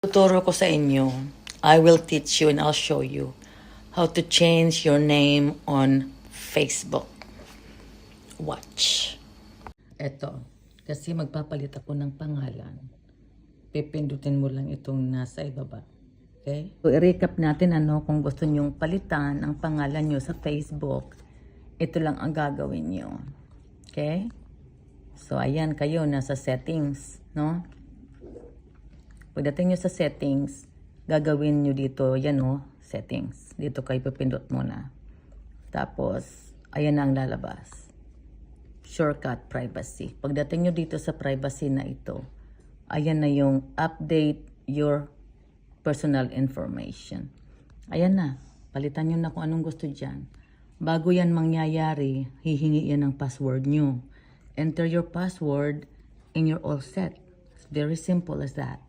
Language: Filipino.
Tuturo ko sa inyo. I will teach you and I'll show you how to change your name on Facebook. Watch. Eto, kasi magpapalit ako ng pangalan. Pipindutin mo lang itong nasa ibaba. Okay? So, i-recap natin kung gusto nyong palitan ang pangalan nyo sa Facebook. Ito lang ang gagawin nyo. Okay? So, ayan kayo, nasa settings, no? Pagdating nyo sa settings, gagawin nyo dito, yan settings. Dito kayo pipindot muna. Tapos, ayan na ang lalabas. Shortcut privacy. Pagdating nyo dito sa privacy na ito, ayan na yung update your personal information. Ayan na. Palitan nyo na kung anong gusto dyan. Bago yan mangyayari, hihingi yan ng password nyo. Enter your password and you're all set. It's very simple as that.